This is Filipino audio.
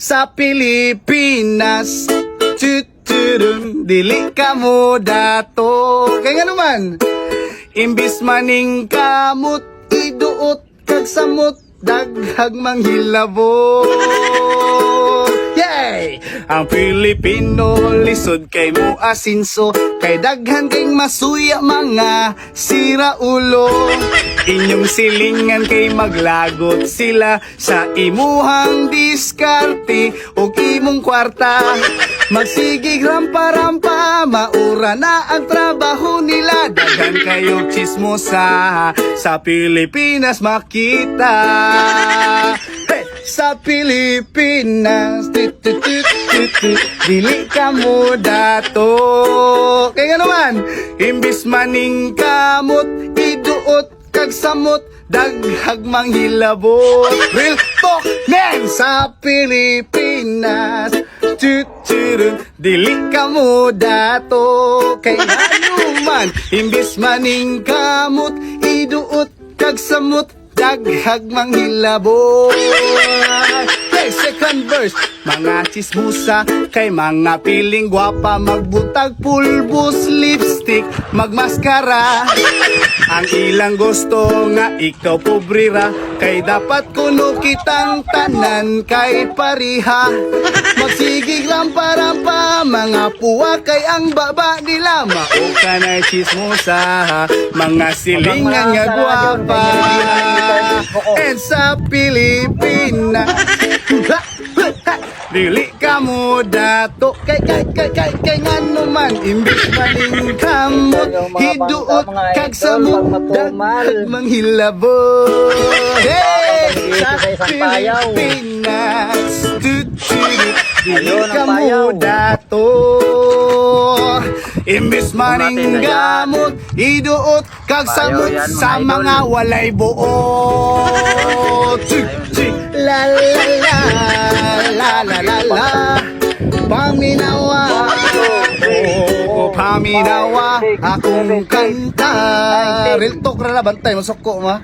Sa Pilipinas, tuturun, dili ka mo dato. Kaya nga naman, imbis maning kamot, iduot kag samot, daghag manghilabot. Yay! Ang Pilipino lisod kay mo asinso, kay daghan kay masuya mga siraulo. Inyong silingan kay maglagot sila sa imuhang diskarte o imong kwarta. Magsigig rampa-rampa, maura na ang trabaho nila. Daghan kayong chismosa sa Pilipinas makita. Hey! Sa Pilipinas, dili ka mo dato. Kaya nga naman, imbis maning kamot, iduot kag samot, daghag manghilabot. Real talk, man! Sa Pilipinas, dili ka mo dato. Kaya naman, imbis maning kamot, iduot kag samot, daghag manghilabot. Hey, second verse, mga chismusa kay mga piling gwapa, magbutag pulbos, lipstick, magmaskara. Ang ilang gusto nga ikaw pobrira, kay dapat kuno kitang tanan kay pariha. Magsigig rampa-rampa, mga puwa kay ang baba nila. Mao ka na chismusa, mga silingan nga gwapa. And sa Pilipinas, dili ka mo dato. Kay nga naman, imbis maling kamot, hiduot kag samot, daghag manghilabot. Hey! Sa Pilipinas, dili ka mo dato. Imbis maning gamot, iduot kag samot sa mga walay buot. La la la la la la la, paminawa, paminawa akong kanta. Real talk ra, bantay masok ko ma.